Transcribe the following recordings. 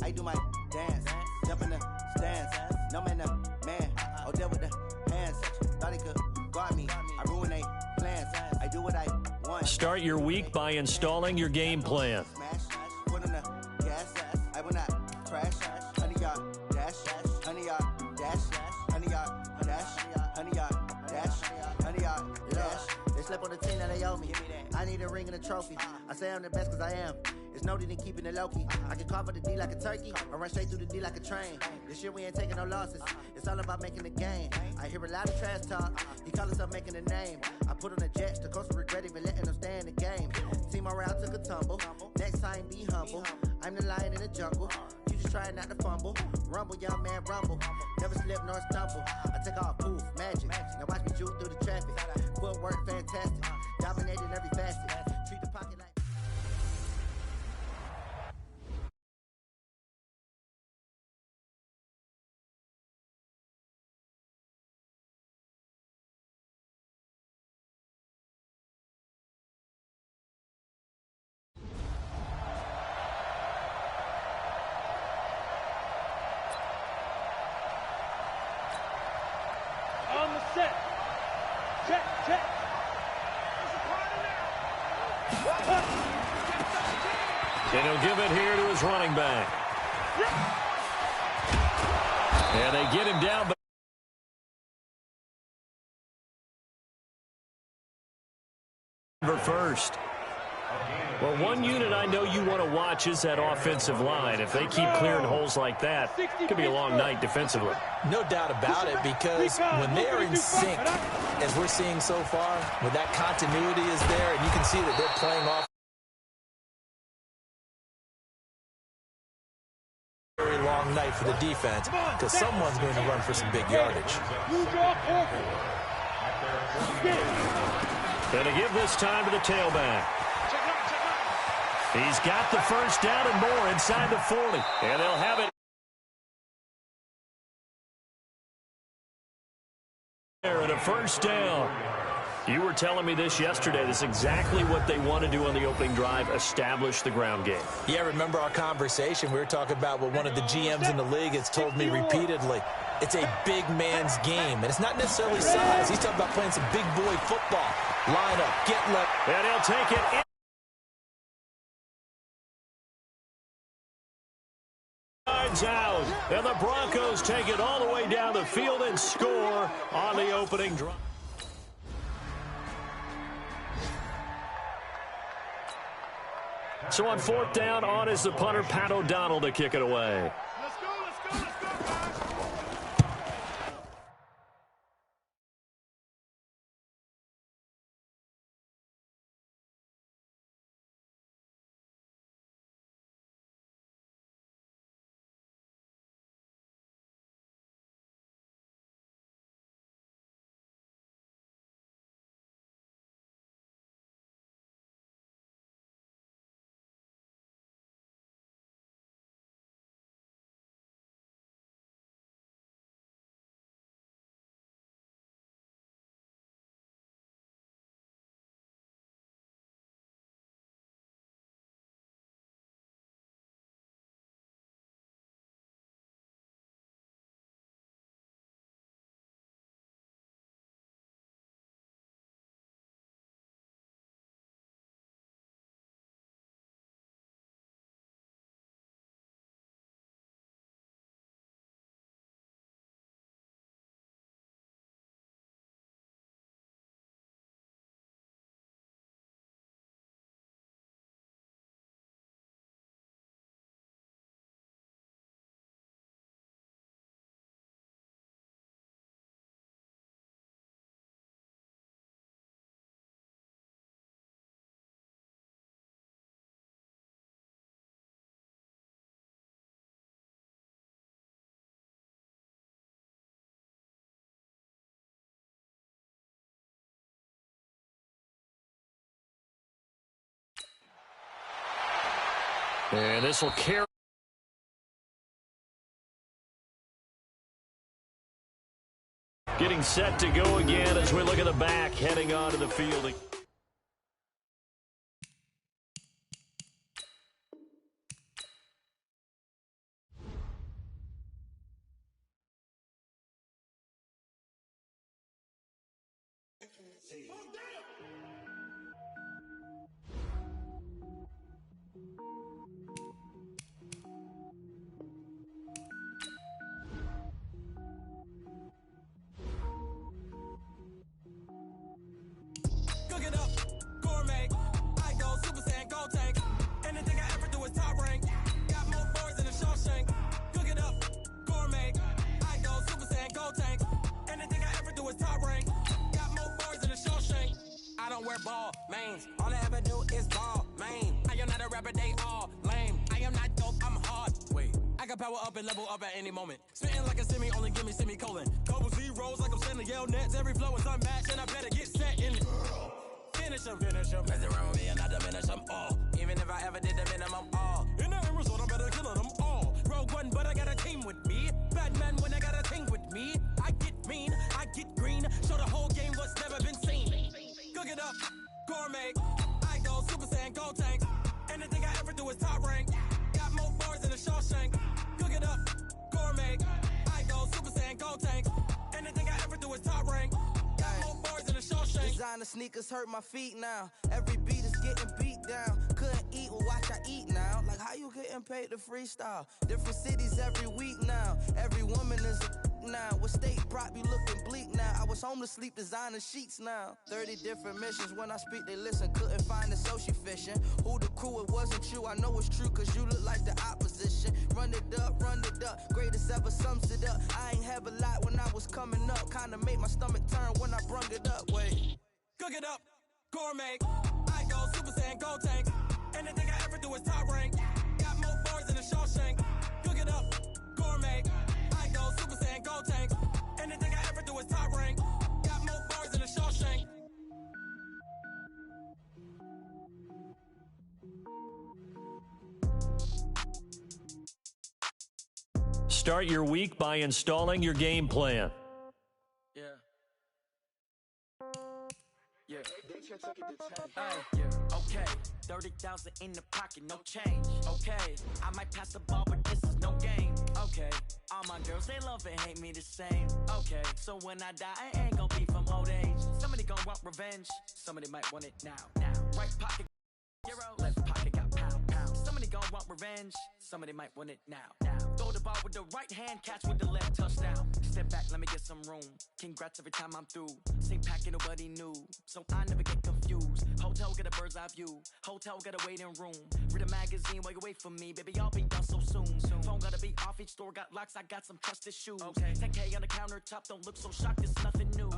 I do my dance, jump in the stands. No man, the man. Oh, there with the hands. Thought he could guard me. I ruin they plans. I do what I want. Start your week by installing your game plan. Put on the gas. I will not crash. 100-yard dash. 100-yard dash. 100-yard dash. 100-yard dash. 100-yard dash. They slept on the team that they owe me. I need a ring and a trophy. I say I'm the best because I am. It's noted in keeping it low-key. I can carve up the D like a turkey. I run straight through the D like a train. This year we ain't taking no losses. It's all about making the game. I hear a lot of trash talk. He call himself making a name. I put on the Jets. The coach will regret even letting them stay in the game. Team around took a tumble. Next time be humble. I'm the lion in the jungle. You just trying not to fumble. Rumble, young man, rumble. Never slip nor stumble. I take off, poof, magic. Now watch me juke through the traffic. Footwork fantastic. Dominating every facet. Treat the pocket like... On the set. Check, check. There's a party now. And he'll give it here to his running back. And they get him down. First. Well, one unit I know you want to watch is that offensive line. If they keep clearing holes like that, it could be a long night defensively. No doubt about it, because when they're in sync, as we're seeing so far, when that continuity is there, and you can see that they're playing off a very long night for the defense, because someone's going to run for some big yardage. Going to give this time to the tailback. He's got the first down and more inside the 40. And they'll have it there at a first down. You were telling me this yesterday. This is exactly what they want to do on the opening drive, establish the ground game. Yeah, remember our conversation? We were talking about what one of the GMs in the league has told me repeatedly. It's a big man's game, and it's not necessarily size. He's talking about playing some big boy football. Line up, get left. And he'll take it in. Out, and the Broncos take it all the way down the field and score on the opening drive. So on fourth down, on is the punter, Pat O'Donnell, to kick it away. And this will carry. Getting set to go again as we look at the back, heading onto the field. Cook it up, gourmet. I go Super Saiyan, gold tank. Anything I ever do is top rank. Got more boys than a Shawshank. Cook it up, gourmet. I go Super Saiyan, gold tank. Anything I ever do is top rank. Got more boys than a Shawshank. I don't wear ball mains. All I ever do is ball main. I am not a rapper, they all lame. I am not dope, I'm hard. Wait, I can power up and level up at any moment. Spitting like a semi, only give me semicolon. Couple zeros like I'm sending yell nets. Every flow is unmatched and I better get set in it. Finish them. Mess around with me and I diminish them all. Even if I ever did the minimum all. In the result, I better kill them all. Rogue One, but I got a team with me. Batman when I got a team with me. I get mean, I get green. Show the whole game what's never been seen. Cook it up, gourmet. I go Super Saiyan, gold tank. Anything I ever do is top rank. Got more bars than a Shawshank. Cook it up, gourmet. I go Super Saiyan, gold tank. Anything I ever do is top rank. Got more bars than a Shawshank. Designer sneakers hurt my feet now. Every beat is getting beat down. Couldn't eat, well watch I eat now. Like how you getting paid to freestyle? Different cities every week now. Every woman is a now. What state prop you looking bleak now? I was home to sleep designer sheets now. 30 different missions. When I speak they listen. Couldn't find it so she fishing. Who the crew? It wasn't you. I know it's true cause you look like the opposition. Run it up. Greatest ever sums it up. I ain't have a lot when I was coming up. Kinda made my stomach turn when I brung it up. Wait. Cook it up, gourmet. I go Super Saiyan, gold tank. Anything I ever do is top rank. Got more bars than a Shawshank. Cook it up, gourmet. I go Super Saiyan, gold tank. Anything I ever do is top rank. Got more bars than a Shawshank. Start your week by installing your game plan. Yeah. Okay. 30,000 in the pocket, no change. Okay. I might pass the ball, but this is no game. Okay. All my girls, they love and hate me the same. Okay. So when I die, I ain't gonna be from old age. Somebody gonna want revenge. Somebody might want it now. Right pocket, hero. Left pocket got pound. Somebody gonna want revenge. Somebody might want it now. Throw the ball with the right hand, catch with the left, touchdown. Step back, let me get some room. Congrats every time I'm through. Same packet, nobody knew, so I never get confused. Hotel get a bird's eye view. Hotel get a waiting room. Read a magazine while you wait for me, baby. I'll be done so soon. Phone gotta be off, each store got locks. I got some trusted shoes. 10K on the countertop, don't look so shocked. It's nothing new.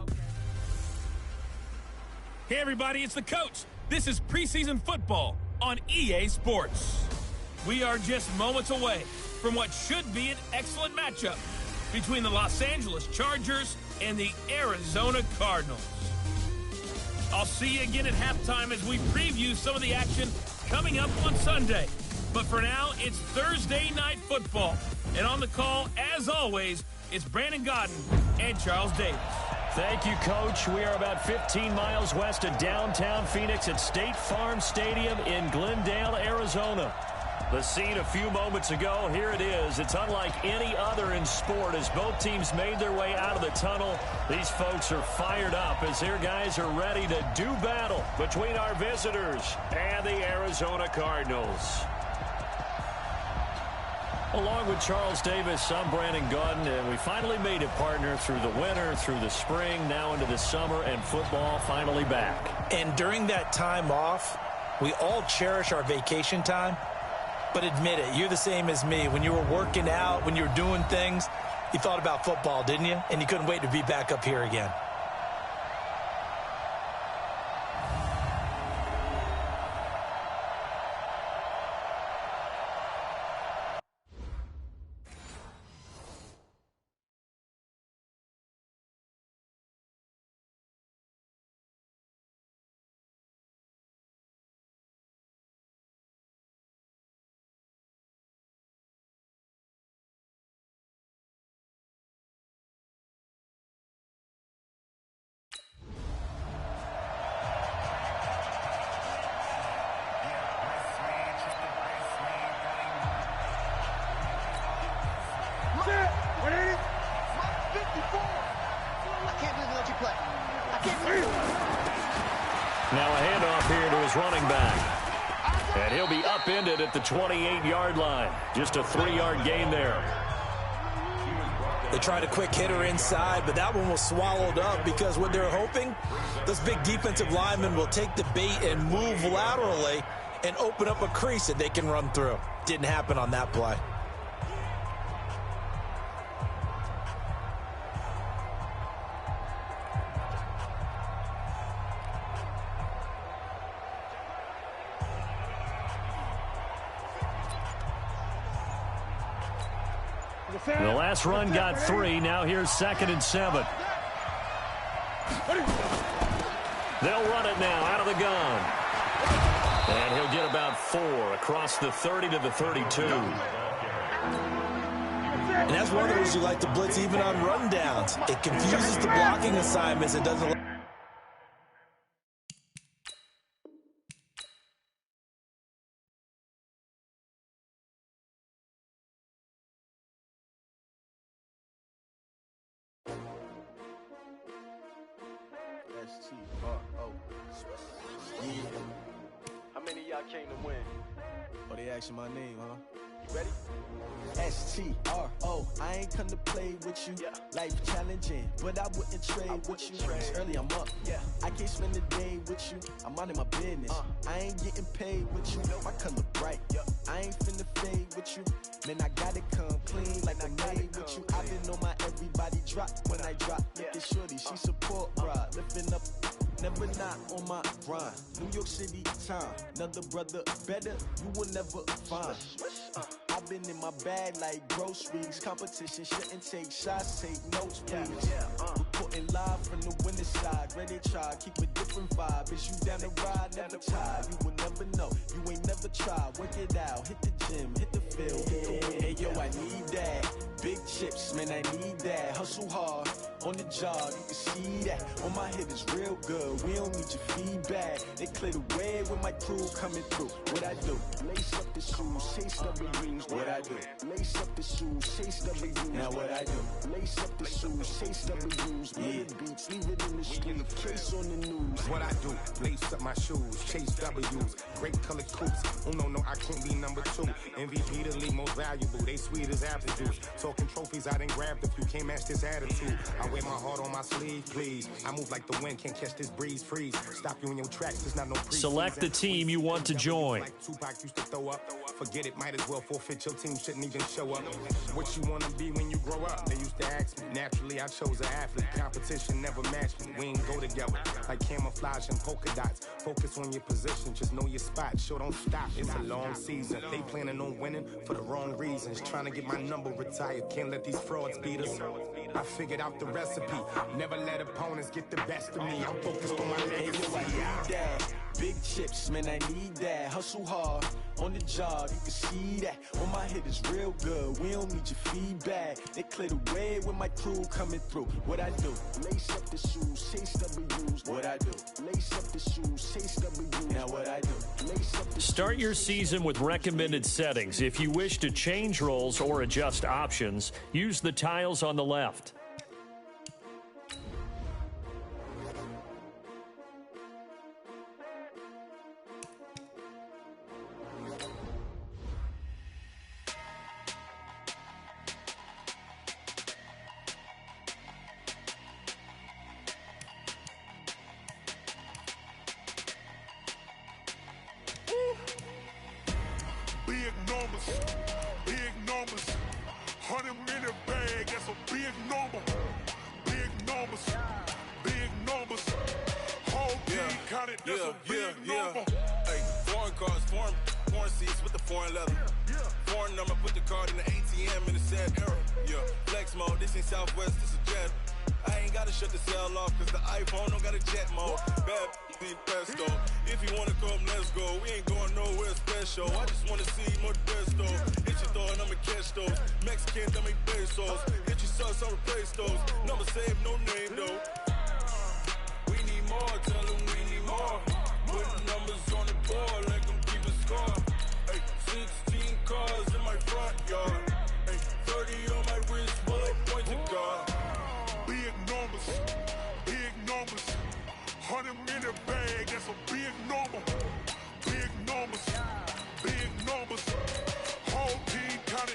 Hey everybody, it's the coach. This is preseason football on EA Sports. We are just moments away from what should be an excellent matchup between the Los Angeles Chargers and the Arizona Cardinals. I'll see you again at halftime as we preview some of the action coming up on Sunday. But for now, it's Thursday Night Football. And on the call, as always, it's Brandon Godden and Charles Davis. Thank you, Coach. We are about 15 miles west of downtown Phoenix at State Farm Stadium in Glendale, Arizona. The scene a few moments ago, here it is. It's unlike any other in sport as both teams made their way out of the tunnel. These folks are fired up as their guys are ready to do battle between our visitors and the Arizona Cardinals. Along with Charles Davis, I'm Brandon Godden, and we finally made it, partner, through the winter, through the spring, now into the summer, and football finally back. And during that time off, we all cherish our vacation time. But admit it, you're the same as me. When you were working out, when you were doing things, you thought about football, didn't you? And you couldn't wait to be back up here again. Now a handoff here to his running back. And he'll be upended at the 28-yard line. Just a 3-yard gain there. They tried a quick hitter inside, but that one was swallowed up because what they're hoping, those big defensive linemen will take the bait and move laterally and open up a crease that they can run through. Didn't happen on that play. The last run got 3. Now here's 2nd and 7. They'll run it now out of the gun. And he'll get about 4 across the 30 to the 32. And that's one of the reasons you like to blitz even on rundowns. It confuses the blocking assignments. It doesn't. S-T-R-O. Yeah. How many of y'all came to win? Oh, they asking my name, huh? You ready? S-T-R-O. I ain't come to play with you. Yeah. Life challenging, but I wouldn't trade with you. It's early, I'm up. Yeah. I can't spend the day with you. I'm minding my business. I ain't getting paid with you. My color bright. Yeah. I ain't finna fade with you. Man, I gotta come clean like I made with you. I've been on my everybody drop when I drop. Look at shorty, she support ride. Lifting up, never not on my grind. New York City time. Another brother better, you will never find. I've been in my bag like groceries. Competition shouldn't take shots, take notes, please. Reporting live from the winning side. Ready to try, keep a different vibe. Is you down the ride, never tired. You will never know, you ain't never tried. Work it out, hit the gym, hit the field, hit the win. Hey yo, I need that. Big chips, man, I need that. Hustle hard, on the job, you can see that. On my head is real good, we don't need your feedback. They clear the way with my crew coming through. What I do? Lace up the shoes, chase W's. What I do? Lace up the shoes, chase W's. Now what I do? Lace up the shoes, chase W's. Yeah. Beats, leave it in the street, case on the news. What I do? Lace up my shoes, chase W's. Great color coops. Oh no, I can't be number 2. MVP the league most valuable. They sweet as apple juice. Talking trophies, I done grabbed a few. Can't match this attitude. I wear my heart on my sleeve, please. I move like the wind, can't catch this breeze. Freeze. Stop you in your tracks. There's not no pre. Select the team you want to join. Like Tupac used to throw up. Forget it, might as well forfeit. Your team shouldn't even show up. What you want to be when you grow up? They used to ask me. Naturally, I chose an athlete. Competition never matched me. We ain't go together. Like camouflage and polka dots. Focus on your position. Just know your spot. Sure, don't stop. It's a long season. They planning on winning for the wrong reasons. Trying to get my number retired. Can't let these frauds beat us. I figured out the recipe. Never let opponents get the best of me. I'm focused on my legacy. I need that. Big chips, man, I need that. Hustle hard, on the job, you can see that. On my head is real good, we don't need your feedback. They clear the way with my crew coming through. What I do? Lace up the shoes, chase W's. What I do? Lace up the shoes, chase W's. Now what I do? Lace up the Start your season with recommended settings. If you wish to change roles or adjust options, use the tiles on the left. Big numbers, 100 minute bag, that's a big number. Big numbers, whole team counted, that's a big number. Hey, foreign cars, foreign seats with the foreign leather. Foreign number, put the card in the ATM in the sad era. Yeah, flex mode, this ain't Southwest, this is Jet. I ain't gotta shut the cell off, cause the iPhone don't got a jet mode. Bad need pesto. If you wanna come, let's go. We ain't going nowhere special. I just wanna see more Desto. Hit your thought, I'ma catch those. Mexicans, I make pesos. Hit your sus, I'll replace those. Number save, no name though. We need more, tell them we need more. Put numbers on the board, like them keep a score. Hey, 16 cars in my front yard. Hey, 30 on my wrist, bullet point to God. Big numbers, 100 minute bag, that's a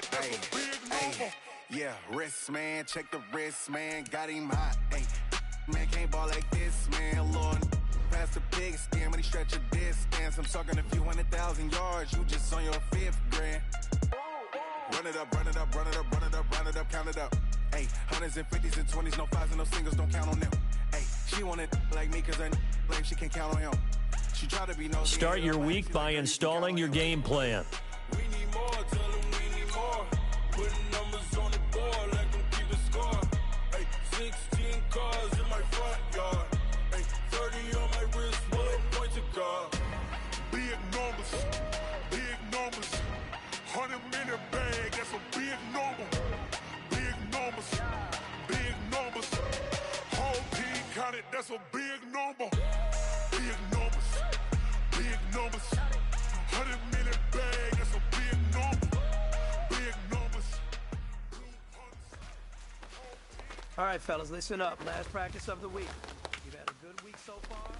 counted, that's a big number. Yeah, wrist, man, check the wrist, man, got him hot, ayy. Man, can't ball like this, man, Lord. Past the big skin when he stretch a distance. I'm talking a few 100,000 yards, you just on your 5th grand. Run it up, run it up, run it up, run it up, run it up, count it up. Ayy, hundreds and 50s and 20s, no 5s and no singles, don't count on them. Ayy, she want it like me cause her like she can't count on him. She try to be no. Start your week by installing your game plan. We need more, tell them we need more. Putting numbers on the board, let them keep it score. Ayy, 16 cars in my front yard. Ayy, 30 on my wrist, bullet point to guard. Big numbers, big numbers. 100 minute bag, that's a big number. Big numbers, big numbers. Whole team counted, that's a big number. Big numbers, big numbers. 100 minute bag, that's a big number. Big numbers. All right, fellas, listen up. Last practice of the week. You've had a good week so far.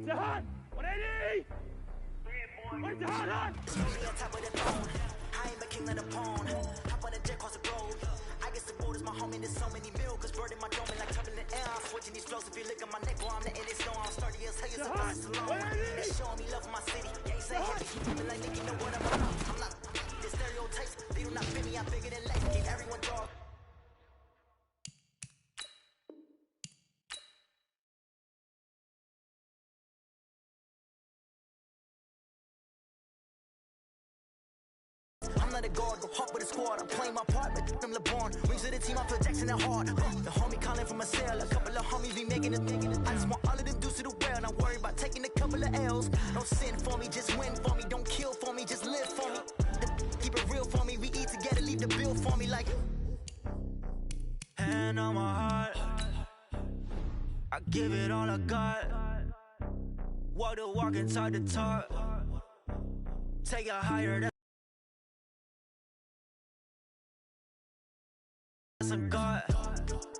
Hot! 180! Where's the hot? On top of the throne. I ain't the king of the pawn. Hop on the jet across the globe. I guess the boat is my homie. There's so many milkers burning my dome like turbulent air. I'm switching these flows. If you look at my neck, I'm letting it snow. I'm sturdy as hell. You're supposed to salon. They showing me love for my city. They say heavy. Keep me like nigga, you know what I'm about. I'm not the stereotypes. They do not fit me. I'm bigger than life. Keep everyone dog. I'm not a guard, go hop with a squad. I'm playing my part, but I'm LeBron. Wings of the team, I'm projecting it hard. The homie calling from a cell, a couple of homies be making it. I just want all of them dudes to do well. Not worry about taking a couple of L's. Don't sin for me, just win for me. Don't kill for me, just live for me. Keep it real for me. We eat together, leave the bill for me like. Hand on my heart, I give it all I got. Walk the walk and talk the talk. Take it higher. A God,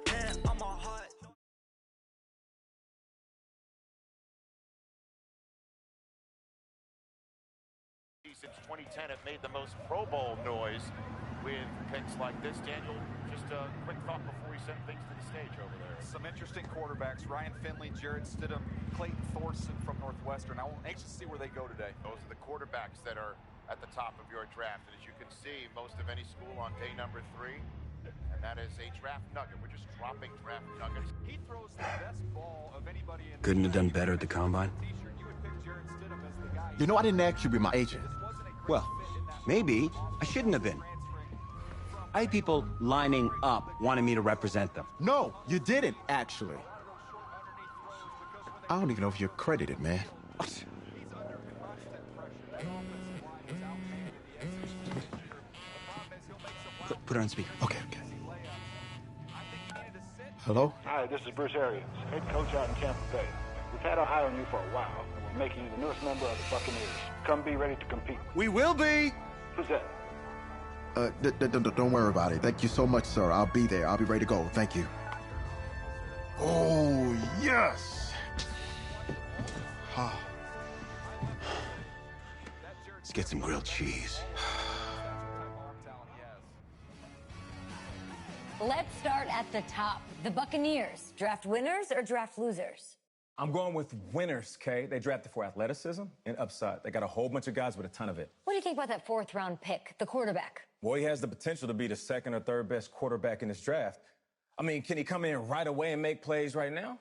hand on my heart. Since 2010 have made the most Pro Bowl noise with picks like this. Daniel, just a quick thought before we send things to the stage over there. Some interesting quarterbacks. Ryan Finley, Jarrett Stidham, Clayton Thorson from Northwestern. I'm anxious to see where they go today. Those are the quarterbacks that are at the top of your draft. And as you can see, most of any school on day number 3. And that is a draft nugget. We're just dropping draft nuggets. He throws the best ball of anybody in. Couldn't have done better at the combine. You know, I didn't ask you to be my agent. Well, maybe I shouldn't have been. I had people lining up wanting me to represent them. No, you didn't, actually. I don't even know if you're credited, man. Put it on speaker. Okay. Hello? Hi, this is Bruce Arians, head coach out in Tampa Bay. We've had our eye on you for a while, and we're making you the newest member of the Buccaneers. Come be ready to compete. We will be! Who's that? Don't worry about it. Thank you so much, sir. I'll be there. I'll be ready to go. Thank you. Oh, yes! Let's get some grilled cheese. Let's start at the top. The Buccaneers, draft winners or draft losers? I'm going with winners, Kay. They drafted for athleticism and upside. They got a whole bunch of guys with a ton of it. What do you think about that 4th-round pick, the quarterback? Well, he has the potential to be the 2nd or 3rd best quarterback in this draft. I mean, can he come in right away and make plays right now?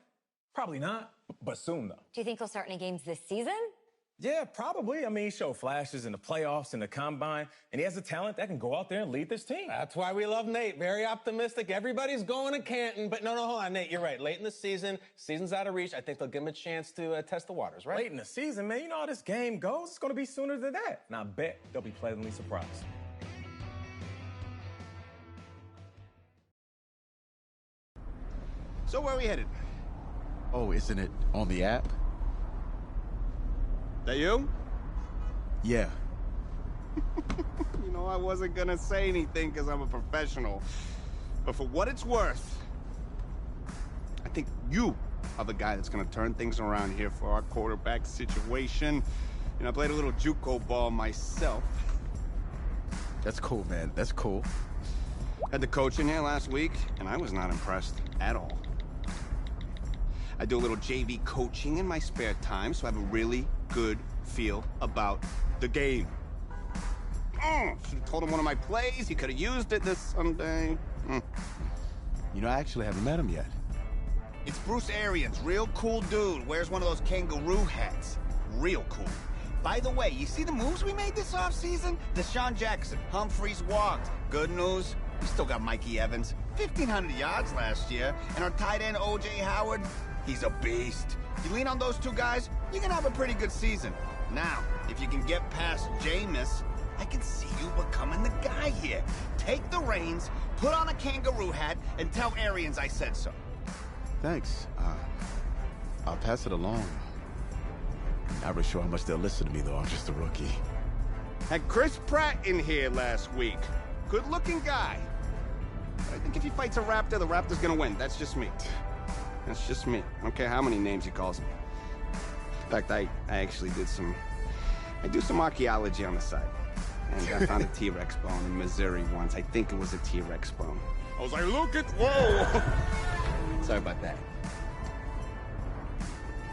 Probably not, but soon, though. Do you think he'll start any games this season? Yeah, probably. I mean, he showed flashes in the playoffs and the combine, and he has a talent that can go out there and lead this team. That's why we love Nate. Very optimistic. Everybody's going to Canton, but no, hold on, Nate. You're right. Late in the season's out of reach. I think they'll give him a chance to test the waters, right? Late in the season, man. You know how this game goes. It's going to be sooner than that. And I bet they'll be pleasantly surprised. So where are we headed? Oh, isn't it on the app? That you? Yeah. You know, I wasn't gonna say anything because I'm a professional. But for what it's worth, I think you other guy that's gonna turn things around here for our quarterback situation. You know, I played a little JUCO ball myself. That's cool, man. That's cool. Had the coach in here last week, and I was not impressed at all. I do a little JV coaching in my spare time, so I have a really good feel about the game. Should have told him one of my plays. He could have used it this Sunday. You know, I actually haven't met him yet. It's Bruce Arians, real cool dude. Wears one of those kangaroo hats. Real cool. By the way, you see the moves we made this offseason? Deshaun Jackson, Humphreys walked. Good news, we still got Mikey Evans. 1,500 yards last year. And our tight end, O.J. Howard, he's a beast. You lean on those two guys, you can have a pretty good season. Now, if you can get past Jameis, I can see you becoming the guy here. Take the reins, put on a kangaroo hat, and tell Arians I said so. Thanks. I'll pass it along. Not really sure how much they'll listen to me, though. I'm just a rookie. Had Chris Pratt in here last week. Good-looking guy. But I think if he fights a raptor, the raptor's gonna win. That's just me. That's just me. I don't care how many names he calls me. In fact, I actually did I do some archaeology on the side. And I found a T-Rex bone in Missouri once. I think it was a T-Rex bone. I was like, look at, whoa! Sorry about that.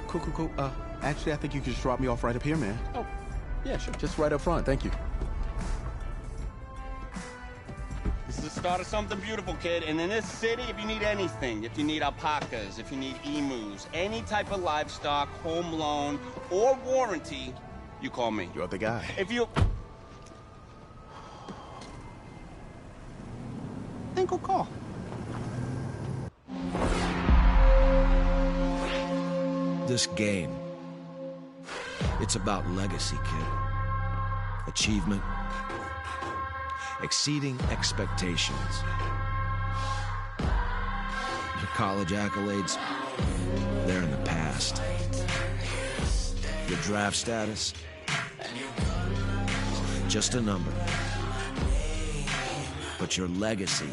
Cool. Actually, I think you could just drop me off right up here, man. Oh, yeah, sure. Just right up front. Thank you. This is the start of something beautiful, kid. And in this city, if you need anything, if you need alpacas, if you need emus, any type of livestock, home loan, or warranty, you call me. You're the guy. If you... Then go call. This game, it's about legacy, kid. Achievement, exceeding expectations. Your college accolades, they're in the past. Your draft status, just a number. But your legacy,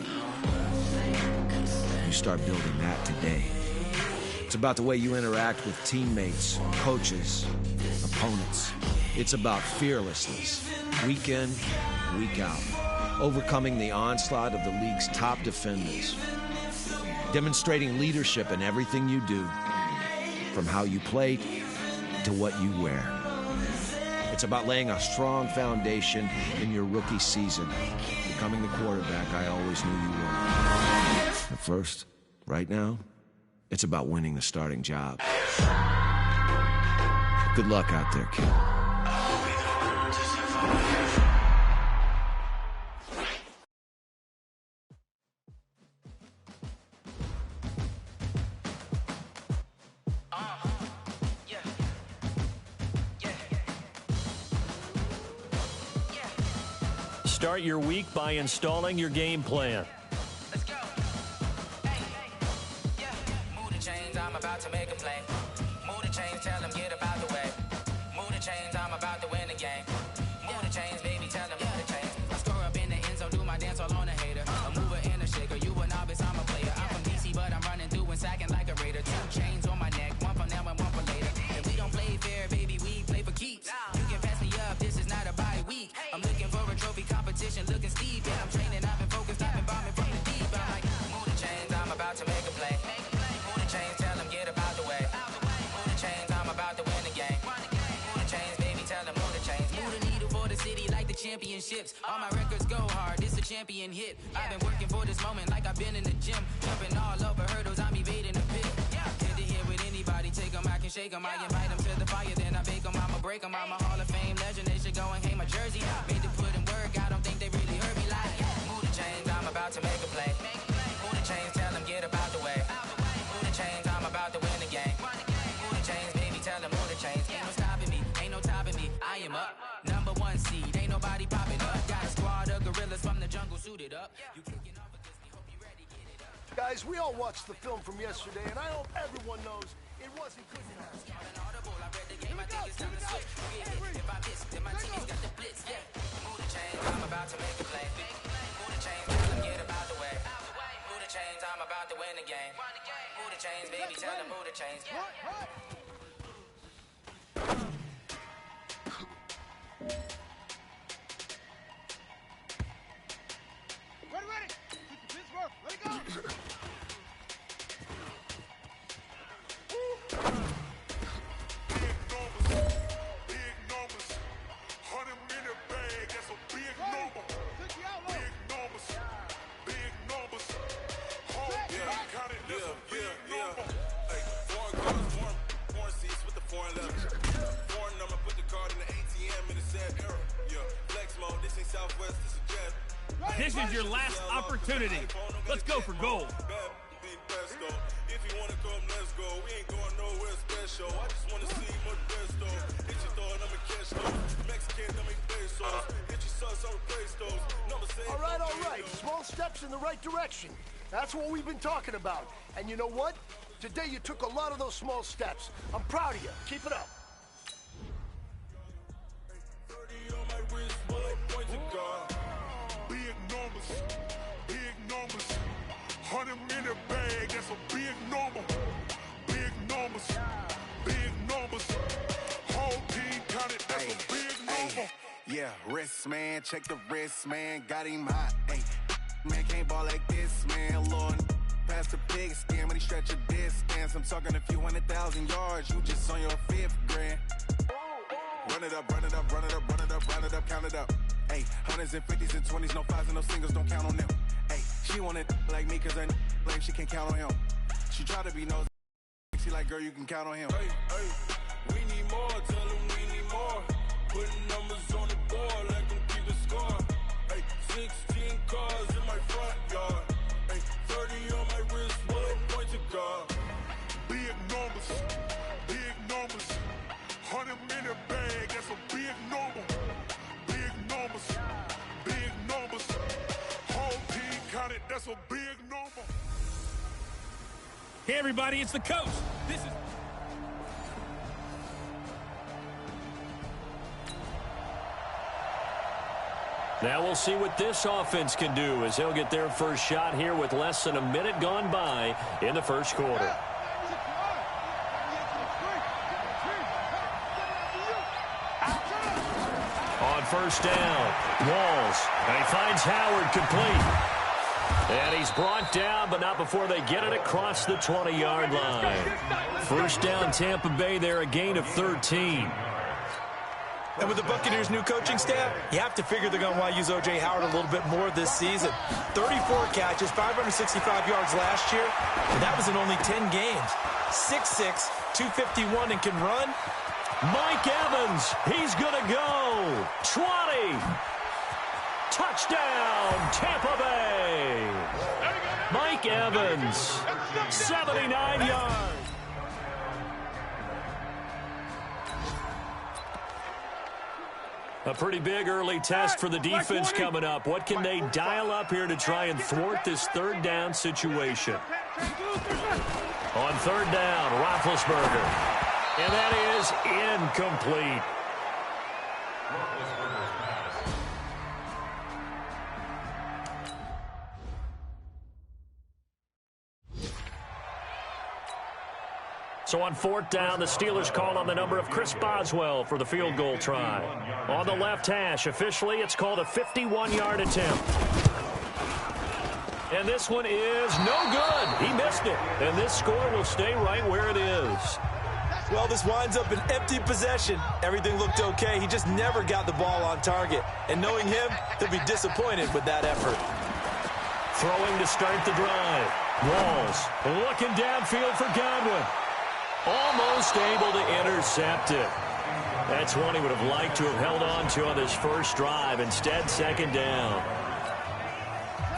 you start building that today. It's about the way you interact with teammates, coaches, opponents. It's about fearlessness, week in, week out. Overcoming the onslaught of the league's top defenders. Demonstrating leadership in everything you do, from how you play to what you wear. It's about laying a strong foundation in your rookie season, becoming the quarterback I always knew you were. At first, right now, it's about winning the starting job. Good luck out there, kid. Start your week by installing your game plan. I'm about to make a play. Move the chains, tell them get about the way. Move the chains, I'm about to win the game. Move the chains, baby, tell them move the chains. I score up in the end zone, do my dance all on a hater. A mover and a shaker, you a novice, I'm a player. I'm from DC, but I'm running through and sacking like a raider. 2 chains on my neck, one for now and one for later. If we don't play fair, baby, we play for keeps. You can pass me up, this is not a bye week. I'm looking for a trophy competition, looking steep. Yeah, I'm training, I've been focused, I've been bombing from the deep. I'm like, move the chains, I'm about to make a play. Move the chains, tell them get about the way. Move the chains, I'm about to win the game. Move the chains, baby, tell them move the chains. Move the needle for the city like the championships. All my records go hard, it's a champion hit. I've been working for this moment like I've been in the gym. Jumping all over hurdles, I'm evading the pit. Head to head with anybody, take them, I can shake them. I invite them to the fire, then I bake them, I'ma break them. I'm a Hall of Fame legend, they should go and hang my jersey. Made to put in work, I don't think they really heard me like, move the chains, I'm about to make a play. Move the chains, tell them get about the way. Move the chains, I'm about to win the game. Move the chains, baby, tell them move the chains. Ain't no stopping me, ain't no topping me. I am up, number 1 seed, ain't nobody popping up. Got a squad of gorillas from the jungle suited up. You kicking off with this, we hope you ready, get it up. Guys, we all watched the film from yesterday, and I hope everyone knows it wasn't good enough. Here we go, here we go. If I miss, then my team's got the blitz, yeah. Move the chains, I'm about to make a play. Move the chains, tell them get about the way. Move the chains, I'm about to win the game. booty chains, baby, tell the booty chains. Ready. Pittsburgh, let it go. Big numbers. 100-minute bag, that's a big number. Big numbers. Big numbers. Whole team counted, that's a big number. Hey, foreign cars, foreign seats with the foreign letters. Foreign number, put the card in the ATM in a sad era. Yeah, flex mode, this ain't Southwest, this is Jet. This is your last opportunity. Let's go for gold. If you wanna come, let's go. We ain't going nowhere special. I just wanna see my best though. Hit your thought, I'ma catch those. Mexican, I'ma pesos. Hit your sons, I'ma replace those. Number same. All right. Small steps in the right direction. That's what we've been talking about. And you know what? Today you took a lot of those small steps. I'm proud of you. Keep it up. 30 on my wrist, bullet points of God. Big numbers. 100-minute bag, that's a big number. Big numbers. Whole team counted, that's a big number. Yeah, wrist, man, check the wrist, man, got him hot, ayy. Man, can't ball like this, man, Lord. Past the pig skin when he stretch a distance. I'm talking a few 100,000 yards, you just on your 5th grand. Run it up, count it up. Ayy, 100s and 50s and 20s, no 5s and no singles, don't count on them. Ayy, she want it like me cause her lame, she can't count on him. She try to be nosy, she like, girl, you can count on him. Hey, we need more, tell them we need more. Putting numbers on the board, let them keep the score. Hey, 16 cars in my front yard. Hey, 30 on my wrist, bullet points of God. Big numbers. 100-minute bag, that's a big number. Big numbers. Whole team counted, that's a big number. Hey, everybody, it's the coach. This is... Now we'll see what this offense can do as they'll get their first shot here with less than a minute gone by in the first quarter. On first down, Walls, and he finds Howard complete. And he's brought down, but not before they get it across the 20-yard line. First down, Tampa Bay there, a gain of 13. And with the Buccaneers' new coaching staff, you have to figure they're going to want to use O.J. Howard a little bit more this season. 34 catches, 565 yards last year, and that was in only 10 games. 6'6", 251, and can run. Mike Evans, he's going to go. 20. Touchdown, Tampa Bay. Mike Evans, 79 yards. A pretty big early test for the defense coming up. What can they dial up here to try and thwart this third down situation? On third down, Roethlisberger. And that is incomplete. So on fourth down, the Steelers call on the number of Chris Boswell for the field goal try. On the left hash, officially, it's called a 51-yard attempt. And this one is no good. He missed it. And this score will stay right where it is. Well, this winds up an empty possession. Everything looked okay. He just never got the ball on target. And knowing him, he'll be disappointed with that effort. Throwing to start the drive. Walls looking downfield for Godwin. Almost able to intercept it. That's one he would have liked to have held on to on this first drive. Instead, second down.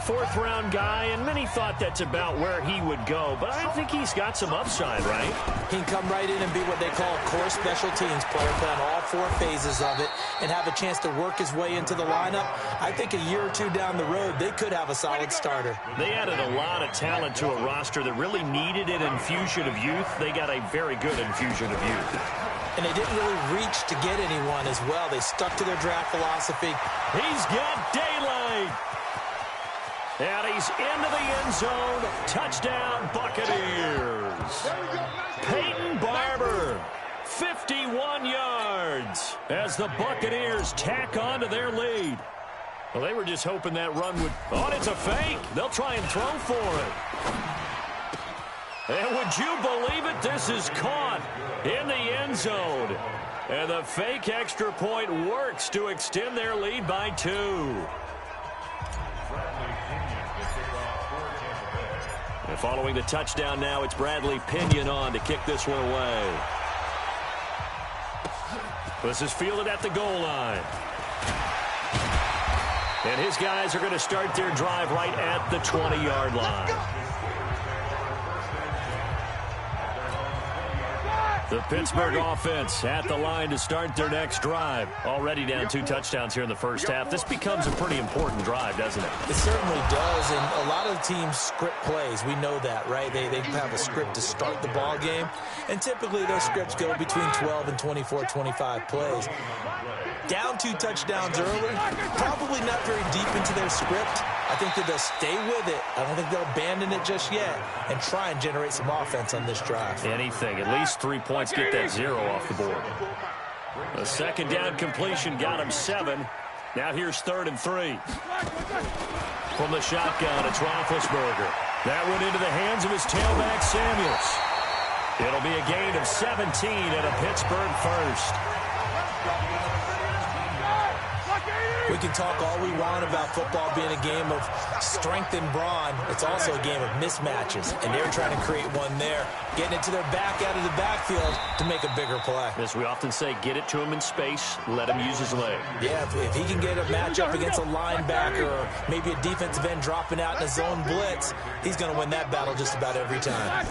Fourth-round guy, and many thought that's about where he would go. But I think he's got some upside, right? He can come right in and be what they call a core special teams player, play on all four phases of it, and have a chance to work his way into the lineup. I think a year or two down the road, they could have a solid starter. They added a lot of talent to a roster that really needed an infusion of youth. They got a very good infusion of youth. And they didn't really reach to get anyone as well. They stuck to their draft philosophy. He's got daylight. And he's into the end zone. Touchdown, Buccaneers. Peyton Barber, 51 yards as the Buccaneers tack on to their lead. Well, they were just hoping that run would... Oh, it's a fake. They'll try and throw for it. And would you believe it? This is caught in the end zone. And the fake extra point works to extend their lead by 2. And following the touchdown now, it's Bradley Pinion on to kick this one away. This is fielded at the goal line. And his guys are going to start their drive right at the 20-yard line. The Pittsburgh offense at the line to start their next drive. Already down 2 touchdowns here in the first half. This becomes a pretty important drive, doesn't it? It certainly does, and a lot of teams script plays. We know that, right? They have a script to start the ball game, and typically those scripts go between 12 and 24, 25 plays. Down 2 touchdowns early, probably not very deep into their script. I think that they'll stay with it. I don't think they'll abandon it just yet and try and generate some offense on this drive. Anything. At least 3 points, get that 0 off the board. The second down completion got him 7. Now here's 3rd and 3. From the shotgun, it's Roethlisberger. That went into the hands of his tailback, Samuels. It'll be a gain of 17 and a Pittsburgh first. We can talk all we want about football being a game of strength and brawn. It's also a game of mismatches, and they're trying to create one there, getting it to their back out of the backfield to make a bigger play. As we often say, get it to him in space, let him use his leg. Yeah, if he can get a matchup against a linebacker or maybe a defensive end dropping out in a zone blitz, he's going to win that battle just about every time.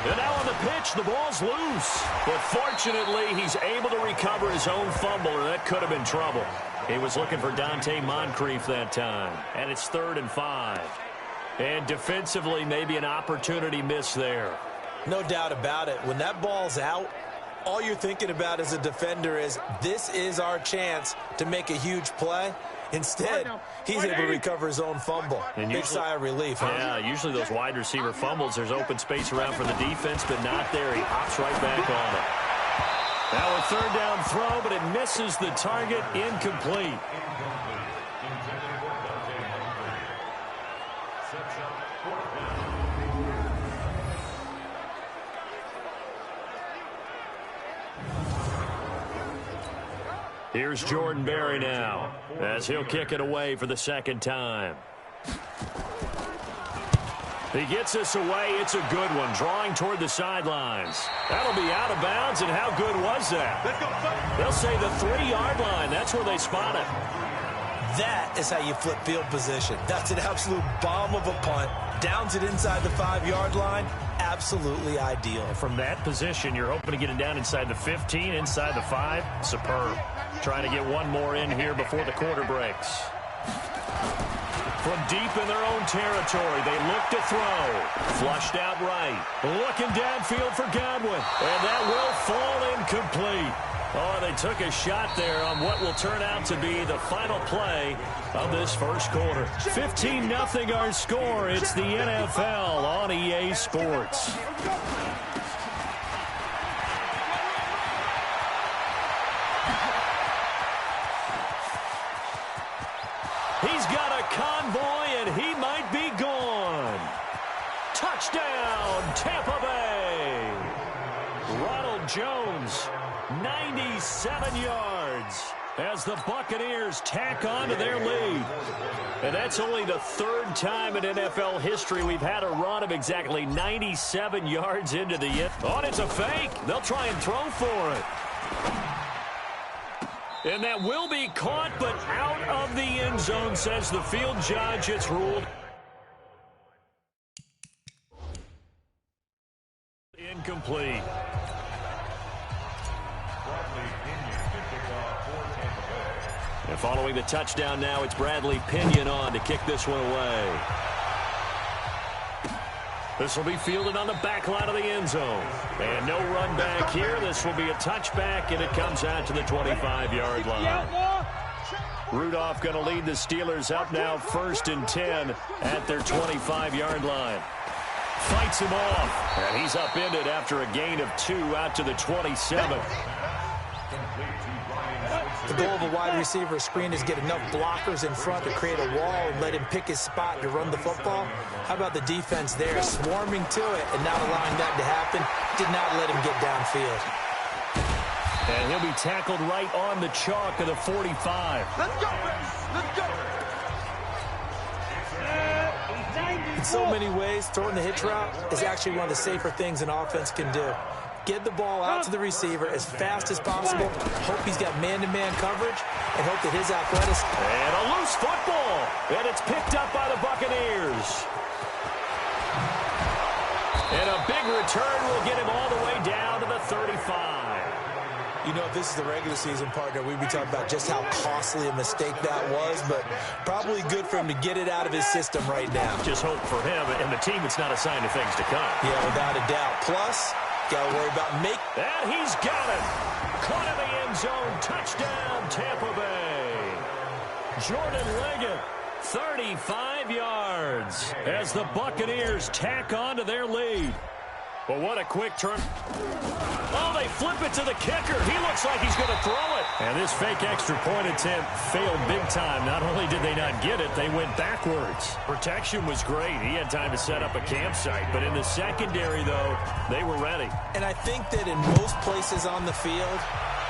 And now on the pitch, the ball's loose. But fortunately, he's able to recover his own fumble, or that could have been trouble. He was looking for Dante Moncrief that time. And it's 3rd and 5. And defensively, maybe an opportunity miss there. No doubt about it. When that ball's out, all you're thinking about as a defender is, this is our chance to make a huge play. Instead, he's able to recover his own fumble. And big sigh of relief, huh? Yeah, usually those wide receiver fumbles, there's open space around for the defense, but not there. He hops right back on it. Now a 3rd down throw, but it misses the target, incomplete. Here's Jordan Berry now, as he'll kick it away for the 2nd time. He gets this away. It's a good one, drawing toward the sidelines. That'll be out of bounds, and how good was that? They'll say the 3-yard line. That's where they spot it. That is how you flip field position. That's an absolute bomb of a punt. Downs it inside the 5-yard line. Absolutely ideal. From that position, you're hoping to get it down inside the 15, inside the 5. Superb. Trying to get one more in here before the quarter breaks. From deep in their own territory, they look to throw. Flushed out right. Looking downfield for Godwin. And that will fall incomplete. Oh, they took a shot there on what will turn out to be the final play of this first quarter. 15-0 our score. It's the NFL on EA Sports. He's got a convoy, and he might be gone. Touchdown, Tampa Bay. Ronald Jones, 97 yards as the Buccaneers tack on to their lead. And that's only the 3rd time in NFL history we've had a run of exactly 97 yards into the end. Oh, and it's a fake. They'll try and throw for it. And that will be caught, but out of the end zone, says the field judge. It's ruled incomplete. And following the touchdown now, it's Bradley Pinion on to kick this one away. This will be fielded on the back line of the end zone. And no run back here. This will be a touchback, and it comes out to the 25-yard line. Rudolph going to lead the Steelers up now 1st and 10 at their 25-yard line. Fights him off, and he's upended after a gain of 2 out to the 27. The goal of a wide receiver screen is get enough blockers in front to create a wall and let him pick his spot to run the football. How about the defense there, swarming to it and not allowing that to happen? Did not let him get downfield. And he'll be tackled right on the chalk of the 45. Let's go, let's go. In so many ways, throwing the hitch route is actually one of the safer things an offense can do. Get the ball out to the receiver as fast as possible, hope he's got man-to-man coverage, and hope that his athleticism... And a loose football, and it's picked up by the Buccaneers. And a big return will get him all the way down to the 35. You know, if this is the regular season, partner, we'd be talking about just how costly a mistake that was, but probably good for him to get it out of his system right now. Just hope for him and the team it's not a sign of things to come. Yeah, without a doubt. Plus, got to worry about And he's got it. Caught in the end zone. Touchdown, Tampa Bay. Jordan Leggett, 35 yards as the Buccaneers tack on to their lead. But what a quick turn. Oh, they flip it to the kicker. He looks like he's going to throw it. And this fake extra point attempt failed big time. Not only did they not get it, they went backwards. Protection was great. He had time to set up a campsite. But in the secondary, though, they were ready. And I think that in most places on the field,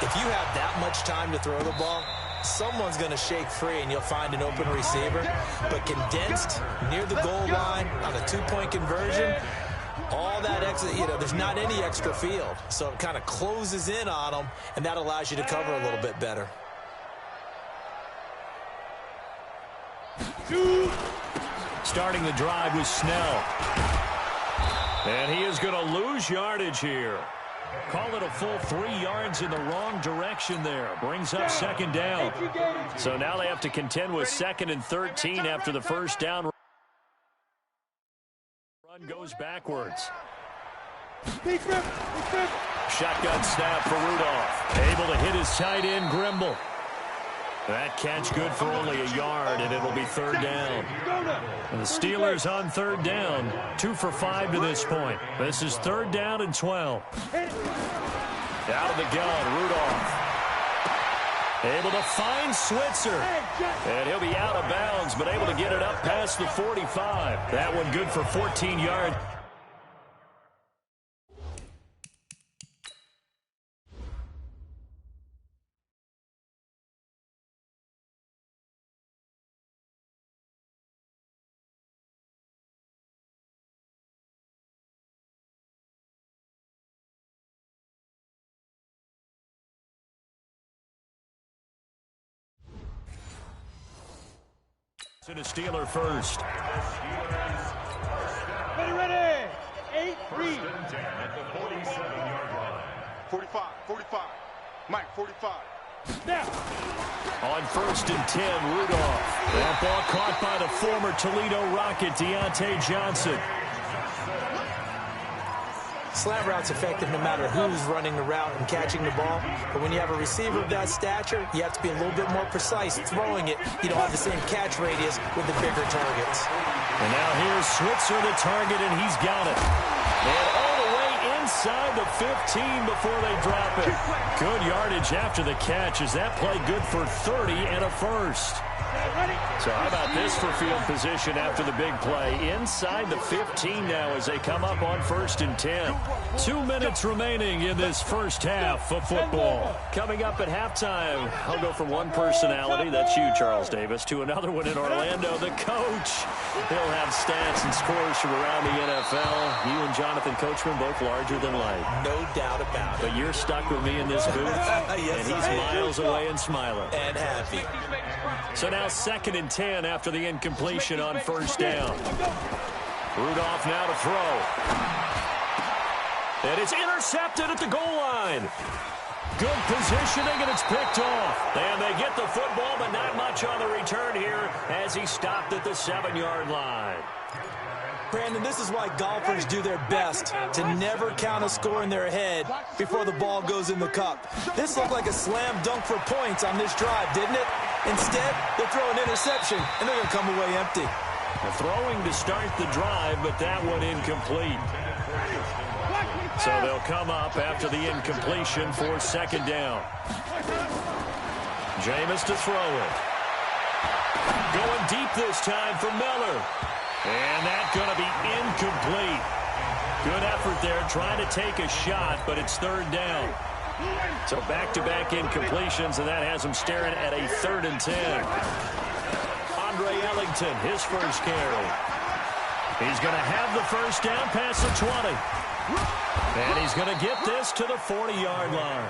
if you have that much time to throw the ball, someone's going to shake free and you'll find an open receiver. But condensed near the goal line on a two-point conversion, all that extra, there's not any extra field. So it kind of closes in on them, and that allows you to cover a little bit better. Starting the drive was Snell. And he is going to lose yardage here. Call it a full 3 yards in the wrong direction there. Brings up 2nd down. So now they have to contend with 2nd and 13 after the first down. Run goes backwards. Shotgun snap for Rudolph. Able to hit his tight end, Grimble. That catch good for only a yard, and it'll be 3rd down. And the Steelers on 3rd down. 2 for 5 to this point. This is 3rd down and 12. Out of the gun, Rudolph. Able to find Switzer. And he'll be out of bounds, but able to get it up past the 45. That one good for 14 yards. To the Steeler first. Ready. 8-3. At the 47-yard line. 45. Mike, 45. Now. On 1st and 10, Rudolph. That ball caught by the former Toledo Rocket, Deontay Johnson. Slant route's effective no matter who's running the route and catching the ball. But when you have a receiver of that stature, you have to be a little bit more precise throwing it. You don't have the same catch radius with the bigger targets. And now here's Switzer, the target, and he's got it. And all the way inside the 15 before they drop it. Good yardage after the catch. Is that play good for 30 and a first? So how about this for field position after the big play? Inside the 15 now as they come up on 1st and 10. 2 minutes remaining in this first half of football. Coming up at halftime, I'll go from one personality, that's you, Charles Davis, to another one in Orlando, the coach. He'll have stats and scores from around the NFL. You and Jonathan Coachman both larger than life. No doubt about it. But you're stuck with me in this booth, yes, and he's miles away and smiling. And happy. So now 2nd and 10 after the incompletion on 1st down. Rudolph now to throw. And it's intercepted at the goal line. Good positioning, and it's picked off. And they get the football, but not much on the return here as he stopped at the 7-yard line. Brandon, this is why golfers do their best to never count a score in their head before the ball goes in the cup. This looked like a slam dunk for points on this drive, didn't it? Instead, they'll throw an interception, and they're going to come away empty. The throwing to start the drive, but that one incomplete. So they'll come up after the incompletion for second down. Jameis to throw it. Going deep this time for Miller. And that's going to be incomplete. Good effort there trying to take a shot, but it's third down. So back-to-back incompletions, and that has him staring at a 3rd and 10. Andre Ellington, his first carry. He's going to have the first down past the 20. And he's going to get this to the 40-yard line.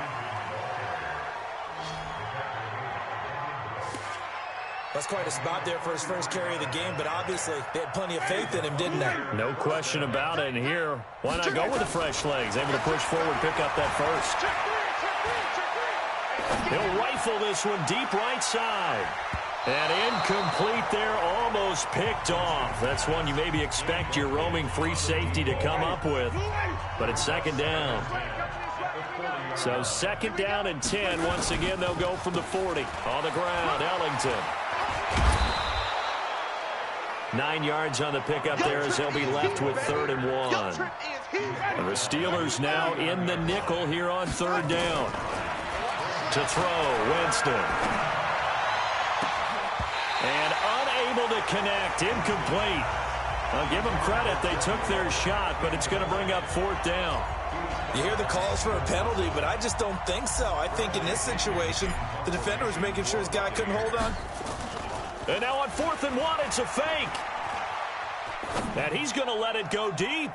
That's quite a spot there for his first carry of the game, but obviously they had plenty of faith in him, didn't they? No question about it. And here, why not go with the fresh legs? Able to push forward, pick up that first. He'll rifle this one deep right side. And incomplete there, almost picked off. That's one you maybe expect your roaming free safety to come up with. But it's second down. So second down and 10. Once again, they'll go from the 40. On the ground, Ellington. 9 yards on the pickup there as they'll be left with 3rd and 1. And the Steelers now in the nickel here on 3rd down. To throw, Winston. And unable to connect, incomplete. I'll give them credit, they took their shot, but it's going to bring up 4th down. You hear the calls for a penalty, but I just don't think so. I think in this situation, the defender was making sure his guy couldn't hold on. And now on 4th and 1, it's a fake. And he's going to let it go deep.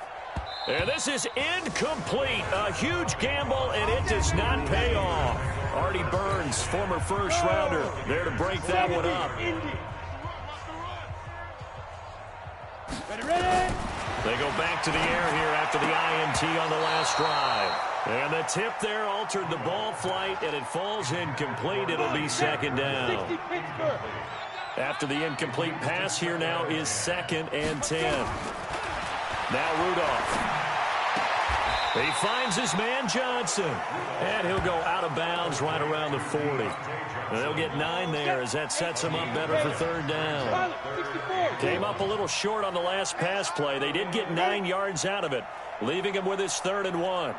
And this is incomplete. A huge gamble, and it does not pay off. Artie Burns, former first-rounder, there to break that one up. They go back to the air here after the INT on the last drive. And the tip there altered the ball flight, and it falls incomplete. It'll be second down. After the incomplete pass here now is 2nd and 10. Now Rudolph. He finds his man Johnson. And he'll go out of bounds right around the 40. And they'll get 9 there as that sets him up better for 3rd down. Came up a little short on the last pass play. They did get 9 yards out of it, leaving him with his 3rd and 1.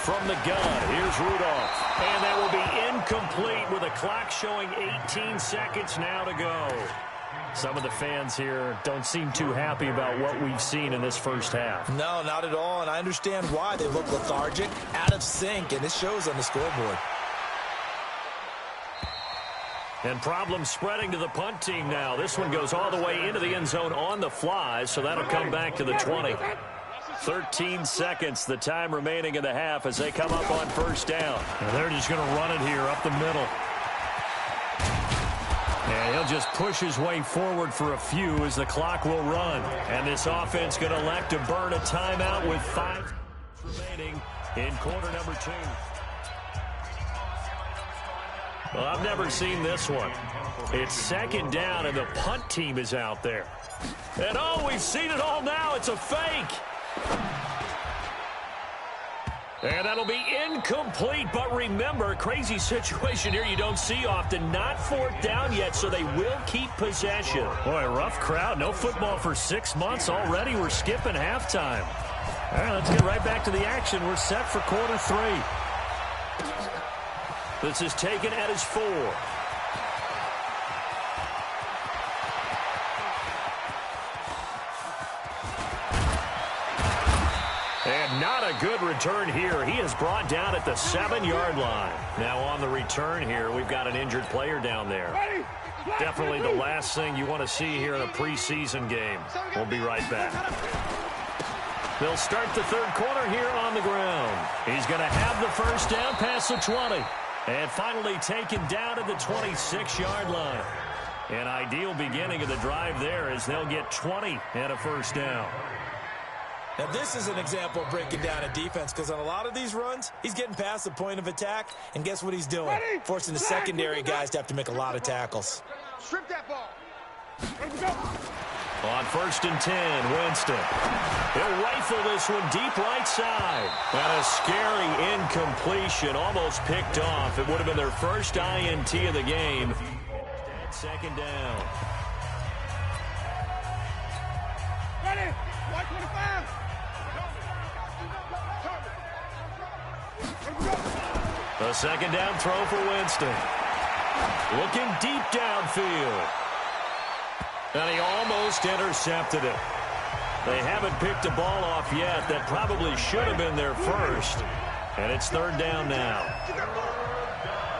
From the gun, here's Rudolph. And that will be incomplete with a clock showing 18 seconds now to go. Some of the fans here don't seem too happy about what we've seen in this first half. No, not at all, and I understand why. They look lethargic, out of sync, and it shows on the scoreboard. And problems spreading to the punt team now. This one goes all the way into the end zone on the fly, so that'll come back to the 20. 13 seconds, the time remaining in the half as they come up on 1st down. And they're just going to run it here up the middle. And he'll just push his way forward for a few as the clock will run. And this offense going to elect to burn a timeout with 5 remaining in quarter number 2. Well, I've never seen this one. It's second down, and the punt team is out there. And, oh, we've seen it all now. It's a fake. And that'll be incomplete, but remember, crazy situation here you don't see often. Not 4th down yet, so they will keep possession. Boy, rough crowd. No football for 6 months already. We're skipping halftime. All right, let's get right back to the action. We're set for quarter 3. This is taken at his 4. And not a good return here. He is brought down at the 7-yard line. Now on the return here, we've got an injured player down there. Definitely the last thing you want to see here in a preseason game. We'll be right back. They'll start the 3rd quarter here on the ground. He's going to have the first down past the 20. And finally taken down at the 26-yard line. An ideal beginning of the drive there as they'll get 20 and a first down. Now, this is an example of breaking down a defense because on a lot of these runs, he's getting past the point of attack, and guess what he's doing? Forcing the secondary guys to have to make a lot of tackles. Strip that ball. Ready to go. On 1st and 10, Winston. He'll rifle this one deep right side. And a scary incompletion, almost picked off. It would have been their first INT of the game. 2nd down. Ready? 125. A 2nd down throw for Winston. Looking deep downfield. And he almost intercepted it. They haven't picked a ball off yet. That probably should have been their first. And it's 3rd down now.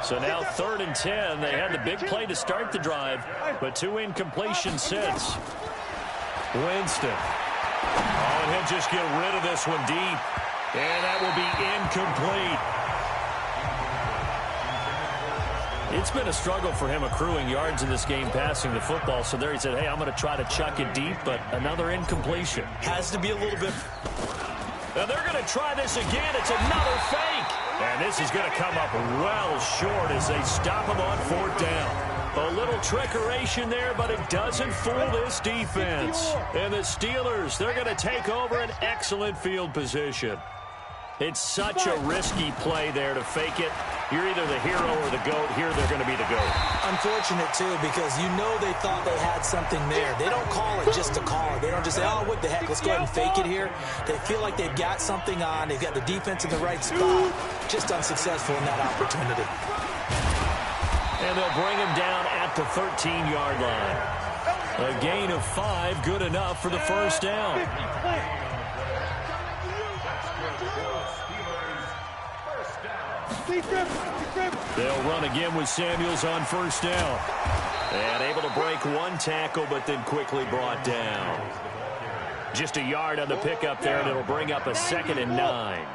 So now 3rd and 10. They had the big play to start the drive, but 2 incompletions since. Winston. Oh, and he'll just get rid of this one deep. And that will be incomplete. It's been a struggle for him accruing yards in this game passing the football. So there he said, hey, I'm going to try to chuck it deep, but another incompletion. Has to be a little bit. Now they're going to try this again. It's another fake. And this is going to come up well short as they stop him on 4th down. A little trickeration there, but it doesn't fool this defense. And the Steelers, they're going to take over an excellent field position. It's such a risky play there to fake it. You're either the hero or the GOAT. Here they're going to be the GOAT. Unfortunate, too, because you know they thought they had something there. They don't call it just to call it. They don't just say, oh, what the heck, let's go ahead and fake it here. They feel like they've got something on. They've got the defense in the right spot. Just unsuccessful in that opportunity. And they'll bring him down at the 13-yard line. A gain of 5, good enough for the 1st down. They'll run again with Samuels on 1st down. And able to break 1 tackle, but then quickly brought down. Just a yard on the pickup there, and it'll bring up a 2nd and 9.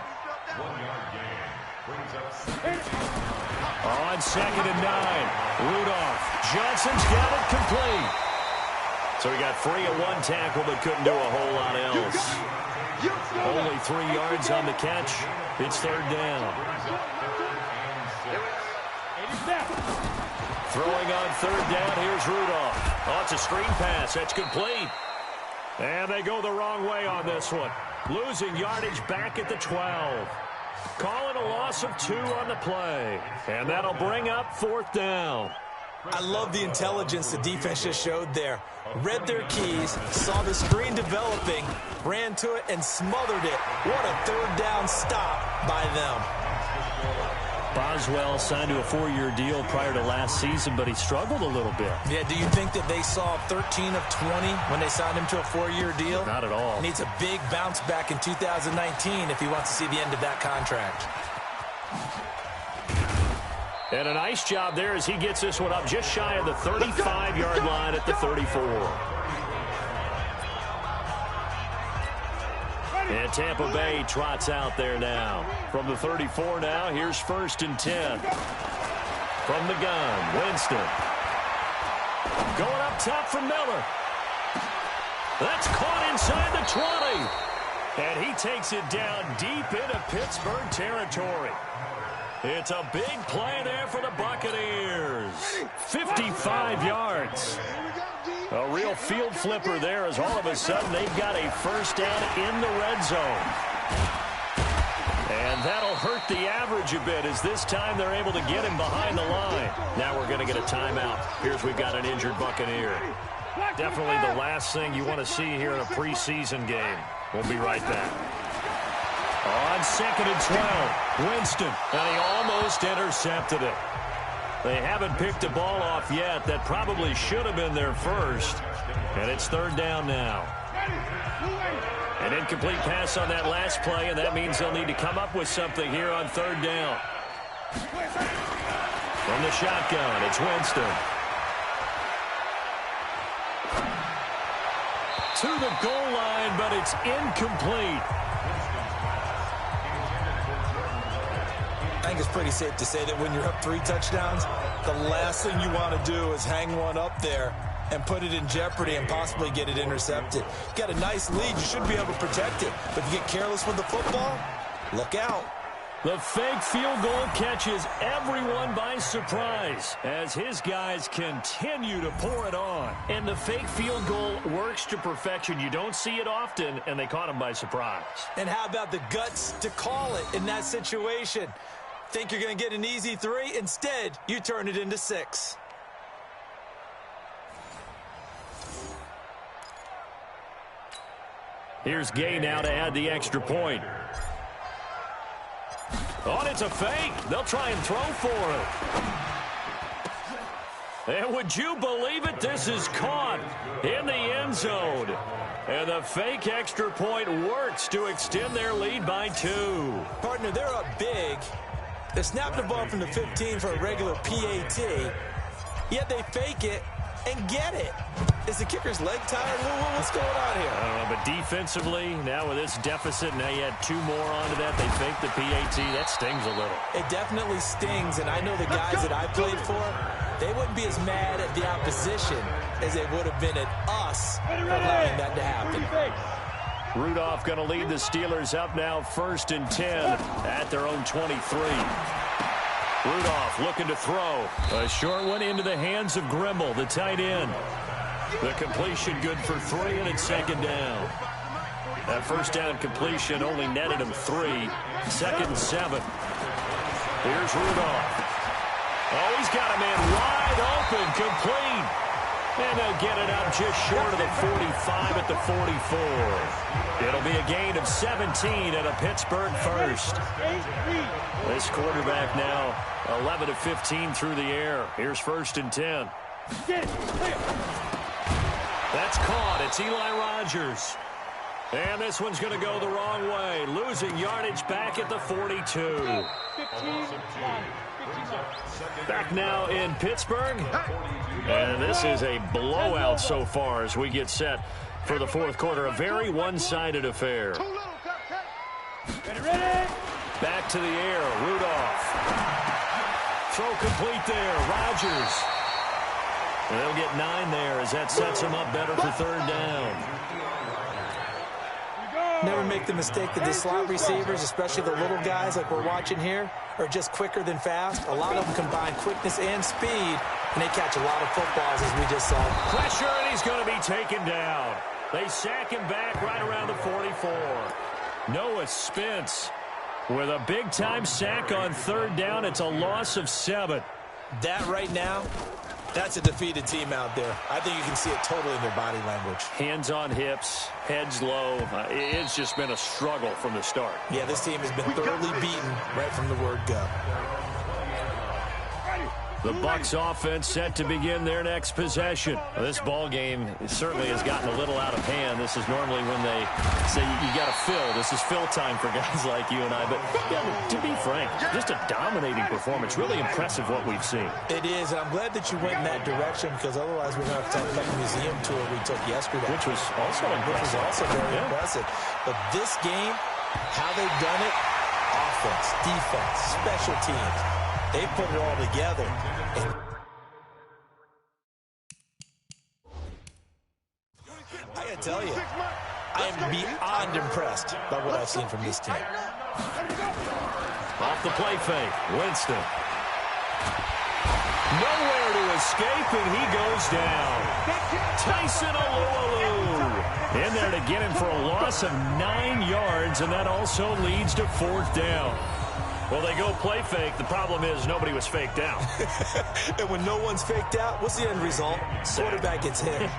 On 2nd and 9, Rudolph. Johnson's got it complete. So he got free of 1 tackle, but couldn't do a whole lot else. Only 3 yards on the catch. It's 3rd down. Throwing on 3rd down, here's Rudolph. Oh, it's a screen pass. That's complete. And they go the wrong way on this one. Losing yardage back at the 12. Calling a loss of 2 on the play. And that'll bring up 4th down. I love the intelligence the defense just showed there. Read their keys, saw the screen developing, ran to it, and smothered it. What a 3rd down stop by them. Boswell signed to a 4-year deal prior to last season, but he struggled a little bit. Yeah, do you think that they saw 13 of 20 when they signed him to a 4-year deal? Not at all. Needs a big bounce back in 2019 if he wants to see the end of that contract. And a nice job there as he gets this one up just shy of the 35-yard line at the 34. And Tampa Bay trots out there now. From the 34 now, here's 1st and 10. From the gun, Winston. Going up top from Miller. That's caught inside the 20. And he takes it down deep into Pittsburgh territory. It's a big play there for the Buccaneers. 55 yards. A real field flipper there as all of a sudden they've got a 1st down in the red zone. And that'll hurt the average a bit as this time they're able to get him behind the line. Now we're going to get a timeout. Here's we've got an injured Buccaneer. Definitely the last thing you want to see here in a preseason game. We'll be right back. On 2nd and 12, Winston, and he almost intercepted it. They haven't picked a ball off yet. That probably should have been their first. And it's 3rd down now. An incomplete pass on that last play, and that means they'll need to come up with something here on 3rd down. From the shotgun, it's Winston. To the goal line, but it's incomplete. I think it's pretty safe to say that when you're up 3 touchdowns, the last thing you want to do is hang one up there and put it in jeopardy and possibly get it intercepted. You got a nice lead. You should be able to protect it. But if you get careless with the football, look out. The fake field goal catches everyone by surprise as his guys continue to pour it on. And the fake field goal works to perfection. You don't see it often, and they caught him by surprise. And how about the guts to call it in that situation? Think you're going to get an easy 3? Instead, you turn it into 6. Here's Gay now to add the extra point. Oh, and it's a fake. They'll try and throw for it. And would you believe it? This is caught in the end zone. And the fake extra point works to extend their lead by 2. Partner, they're up big. They snapped the ball from the 15 for a regular PAT, yet they fake it and get it. Is the kicker's leg tired? What's going on here? I don't know, but defensively, now with this deficit, now you add 2 more onto that. They fake the PAT. That stings a little. It definitely stings, and I know the guys that I played for, they wouldn't be as mad at the opposition as they would have been at us for allowing that to happen. Rudolph going to lead the Steelers up now 1st and 10 at their own 23. Rudolph looking to throw. A short one into the hands of Grimble, the tight end. The completion good for 3, and it's 2nd down. That first down completion only netted him 3. 2nd and 7. Here's Rudolph. Oh, he's got a man wide open, complete. And they'll get it up just short of the 45 at the 44. It'll be a gain of 17 at a Pittsburgh first. This quarterback now 11 of 15 through the air. Here's 1st and 10. That's caught. It's Eli Rogers. And this one's going to go the wrong way. Losing yardage back at the 42. Back now in Pittsburgh. And this is a blowout so far as we get set for the 4th quarter. A very one-sided affair. Back to the air. Rudolph. Throw complete there. Rogers. And they'll get 9 there as that sets them up better for 3rd down. Never make the mistake that the slot receivers, especially the little guys like we're watching here, are just quicker than fast. A lot of them combine quickness and speed, and they catch a lot of footballs, as we just saw. Pressure, and he's going to be taken down. They sack him back right around the 44. Noah Spence with a big-time sack on 3rd down. It's a loss of 7. That right now, that's a defeated team out there. I think you can see it totally in their body language. Hands on hips, heads low. It's just been a struggle from the start. Yeah, this team has been thoroughly beaten right from the word go. The Bucs offense set to begin their next possession. This ball game certainly has gotten a little out of hand. This is normally when they say you got to fill. This is fill time for guys like you and I. But yeah, to be frank, just a dominating performance. Really impressive what we've seen. It is, and I'm glad that you went in that direction because otherwise we're going to have to talk about the museum tour we took yesterday. Which was also impressive. Which was also very impressive. But this game, how they've done it, offense, defense, special teams, they put it all together. I gotta tell you, I am beyond impressed by what I've seen from this team. Off the play fake, Winston. Nowhere to escape, and he goes down. Tyson Alualu in there to get him for a loss of 9 yards, and that also leads to 4th down. Well, they go play fake. The problem is nobody was faked out. And when no one's faked out, what's the end result? Quarterback gets hit.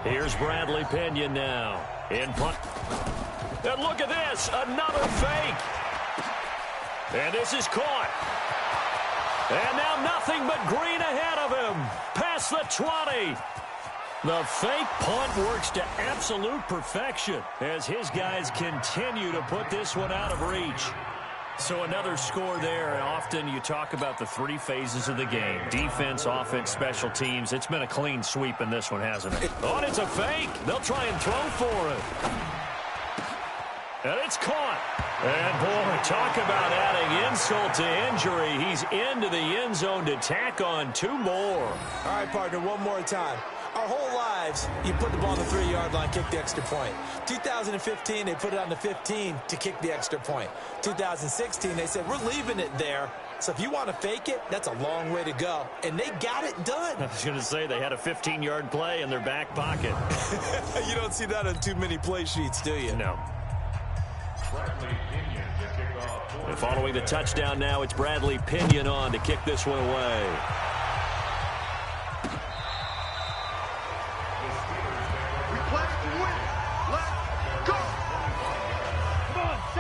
Here's Bradley Pena now in punt. And look at this, another fake. And this is caught. And now nothing but green ahead of him. Past the 20. The fake punt works to absolute perfection as his guys continue to put this one out of reach. So another score there, and often you talk about the 3 phases of the game. Defense, offense, special teams. It's been a clean sweep in this one, hasn't it? Oh, and it's a fake. They'll try and throw for it. And it's caught. And, boy, talk about adding insult to injury. He's into the end zone to tack on 2 more. All right, partner, one more time. Our whole lives, you put the ball on the 3-yard line, kick the extra point. 2015, they put it on the 15 to kick the extra point. 2016, they said, we're leaving it there. So if you want to fake it, that's a long way to go. And they got it done. I was going to say, they had a 15-yard play in their back pocket. You don't see that on too many play sheets, do you? No. And following the touchdown now, it's Bradley Pinion on to kick this one away.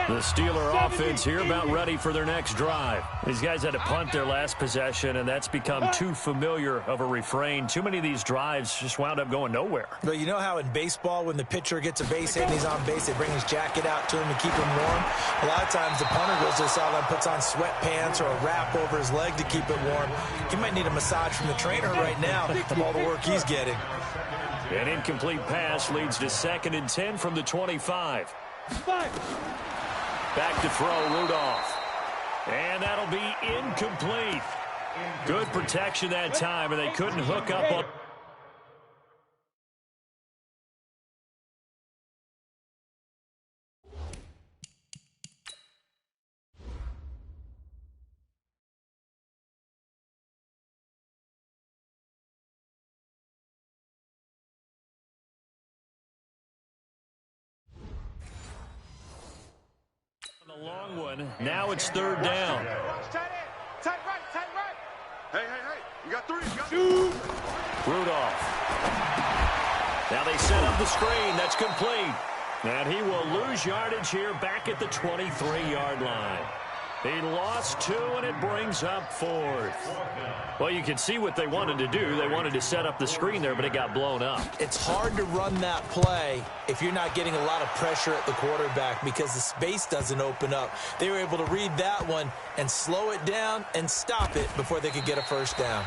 The Steeler offense here about ready for their next drive. These guys had to punt their last possession, and that's become too familiar of a refrain. Too many of these drives just wound up going nowhere. But you know how in baseball, when the pitcher gets a base hit and he's on base, they bring his jacket out to him to keep him warm? A lot of times the punter goes to the sideline, puts on sweatpants or a wrap over his leg to keep it warm. He might need a massage from the trainer right now from all the work he's getting. An incomplete pass leads to 2nd and 10 from the 25. Back to throw, Rudolph. And that'll be incomplete. Good protection that time, and they couldn't hook up on... The long one. Now it's 3rd down. Tight right. Hey, you got 3. You got 2. Rudolph. Now they set up the screen. That's complete. And he will lose yardage here back at the 23-yard line. He lost 2, and it brings up 4th. Well, you can see what they wanted to do. They wanted to set up the screen there, but it got blown up. It's hard to run that play if you're not getting a lot of pressure at the quarterback because the space doesn't open up. They were able to read that one and slow it down and stop it before they could get a first down.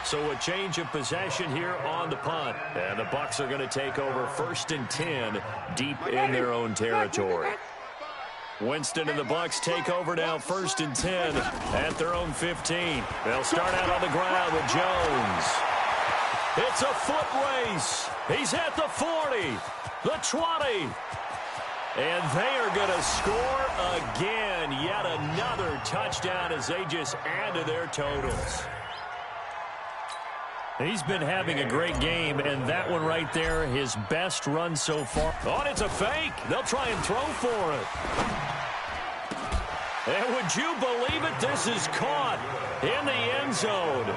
So a change of possession here on the punt. And the Bucs are going to take over 1st and 10 deep in their own territory. Winston and the Bucs take over now 1st and 10 at their own 15. They'll start out on the ground with Jones. It's a foot race. He's at the 40, the 20. And they are going to score again. Yet another touchdown as they just add to their totals. He's been having a great game, and that one right there, his best run so far. Oh, and it's a fake. They'll try and throw for it. And would you believe it? This is caught in the end zone.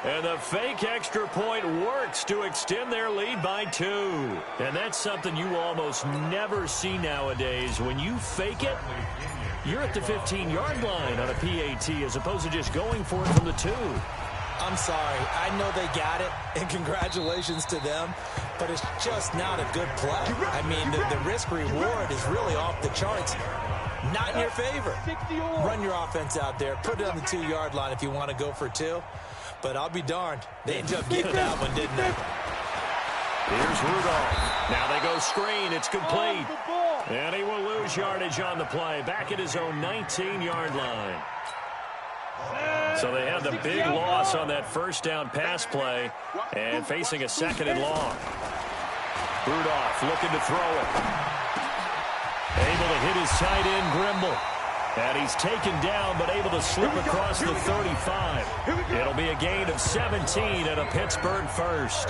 And the fake extra point works to extend their lead by 2. And that's something you almost never see nowadays. When you fake it, you're at the 15-yard line on a PAT as opposed to just going for it from the 2. I'm sorry. I know they got it, and congratulations to them, but it's just not a good play. I mean, the risk-reward is really off the charts. Not in your favor. Run your offense out there. Put it on the 2-yard line if you want to go for 2. But I'll be darned. They ended up getting that one, didn't they? Here's Rudolph. Now they go screen. It's complete. And he will lose yardage on the play. Back at his own 19-yard line. So they had the big loss on that first down pass play and facing a 2nd and long. Rudolph looking to throw it. Able to hit his tight end, Grimble. And he's taken down but able to slip across the 35. It'll be a gain of 17 and a Pittsburgh first.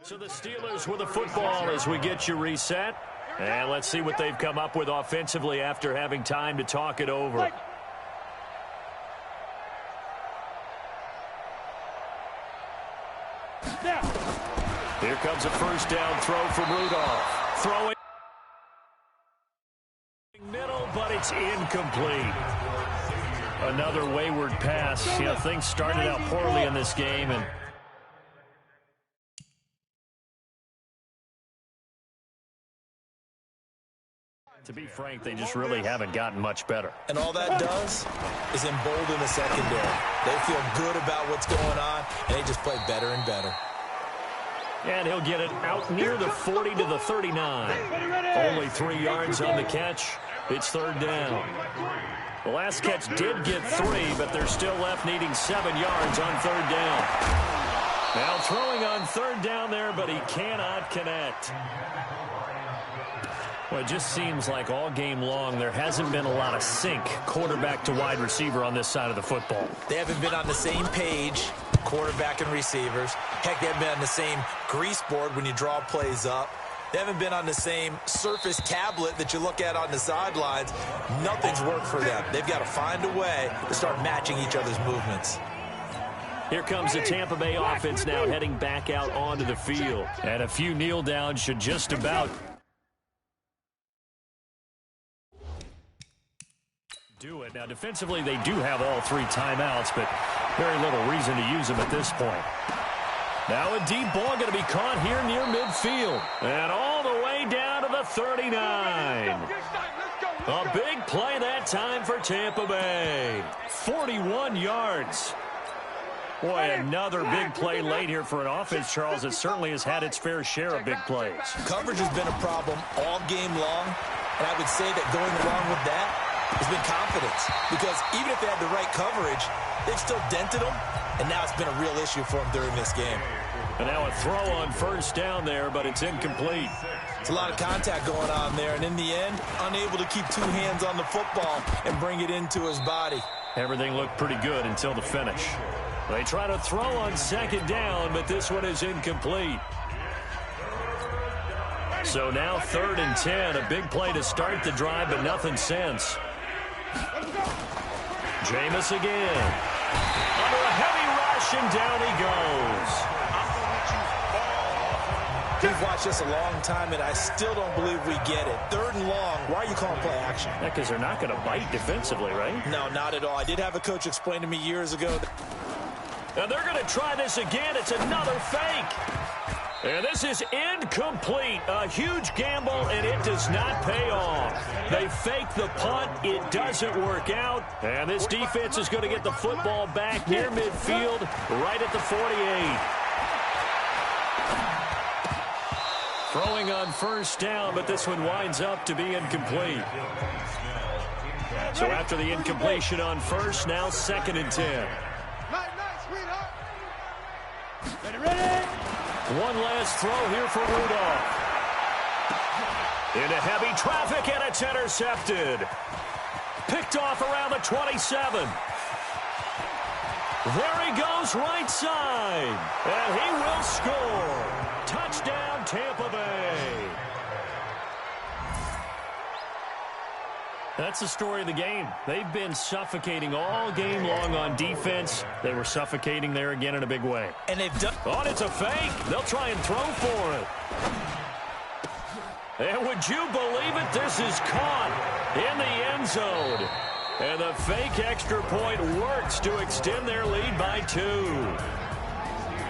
So the Steelers with the football as we get you reset. And let's see what they've come up with offensively after having time to talk it over. Here comes a first down throw from Rudolph. Throwing middle, but it's incomplete. Another wayward pass. You know, things started out poorly in this game, and to be frank, they just really haven't gotten much better. And all that does is embolden the secondary. They feel good about what's going on, and they just play better and better. And he'll get it out near the 40 to the 39. Only 3 yards on the catch. It's third down. The last catch did get 3, but they're still left needing 7 yards on third down. Now throwing on third down there, but he cannot connect. Well, it just seems like all game long there hasn't been a lot of sync quarterback to wide receiver on this side of the football. They haven't been on the same page, quarterback and receivers. Heck, they haven't been on the same grease board when you draw plays up. They haven't been on the same surface tablet that you look at on the sidelines. Nothing's worked for them. They've got to find a way to start matching each other's movements. Here comes the Tampa Bay offense now heading back out onto the field. And a few kneel downs should just about do it. Now, defensively, they do have all 3 timeouts, but very little reason to use them at this point. Now a deep ball going to be caught here near midfield. And all the way down to the 39. A big play that time for Tampa Bay. 41 yards. Boy, another big play late here for an offense, Charles, that certainly has had its fair share of big plays. Coverage has been a problem all game long, and I would say that going along with that has been confidence. Because even if they had the right coverage, they've still dented them, and now it's been a real issue for them during this game. And now a throw on first down there, but it's incomplete. It's a lot of contact going on there, and in the end, unable to keep 2 hands on the football and bring it into his body. Everything looked pretty good until the finish. They try to throw on second down, but this one is incomplete. So now 3rd and 10, a big play to start the drive, but nothing since. Jameis again. Under a heavy rush, and down he goes. We've watched this a long time, and I still don't believe we get it. 3rd and long, why are you calling play action? Yeah, because they're not going to bite defensively, right? No, not at all. I did have a coach explain to me years ago. And they're going to try this again. It's another fake. And this is incomplete. A huge gamble, and it does not pay off. They fake the punt. It doesn't work out. And this defense is going to get the football back near midfield, right at the 48. Throwing on first down, but this one winds up to be incomplete. So after the incompletion on first, now 2nd and 10. One last throw here for Rudolph. Into heavy traffic, and it's intercepted. Picked off around the 27. There he goes, right side. And he will score. Touchdown, Tampa Bay. That's the story of the game. They've been suffocating all game long on defense. They were suffocating there again in a big way. And they've done... Oh, it's a fake. They'll try and throw for it. And would you believe it? This is caught in the end zone. And the fake extra point works to extend their lead by 2.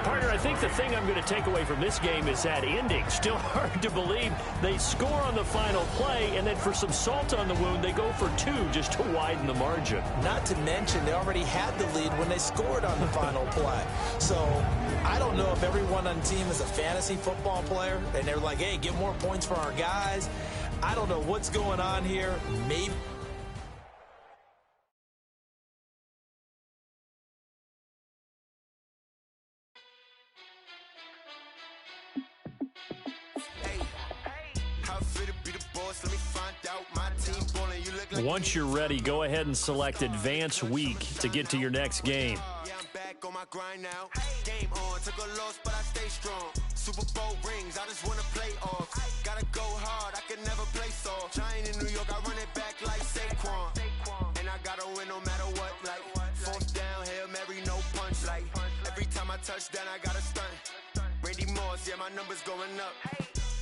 Partner, I think the thing I'm going to take away from this game is that ending. Still hard to believe they score on the final play, and then for some salt on the wound, they go for 2 just to widen the margin. Not to mention, they already had the lead when they scored on the final play. So I don't know if everyone on the team is a fantasy football player, and they're like, hey, get more points for our guys. I don't know what's going on here. Maybe. Once you're ready, go ahead and select Advance Week to get to your next game. On my grind now. Game on, took a loss, but I stay strong. Super Bowl rings, I just wanna play off. Gotta go hard, I can never play soft. Giant in New York, I run it back like Saquon. And I gotta win no matter what, like 4th down, Hail Mary, no punch, like every time I touch down, I gotta stunt. Randy Moss, yeah, my numbers going up.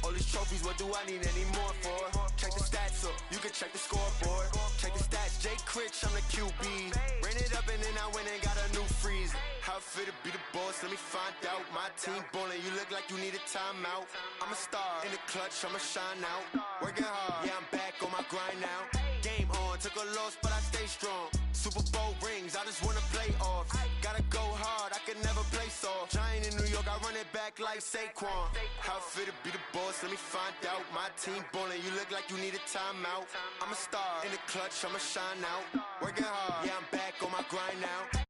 All these trophies, what do I need any more for? Check the stats up, you can check the scoreboard. Check the stats, Jay Critch, I'm the QB. Ran it up and then I went and got a new freeze. How fit to be the boss, let me find out. My team ballin', you look like you need a timeout. I'm a star, in the clutch, I'ma shine out. Working hard, yeah, I'm back on my grind now. Game on, took a loss, but I stay strong. Super Bowl rings, I just wanna play off. Gotta go hard, I can never play soft. Giant in New York, I run it back like Saquon. How fit to be the boss, let me find out. My team ballin', you look like you need a timeout. I'm a star, in the clutch, I'ma shine out. Working hard, yeah, I'm back on my grind now.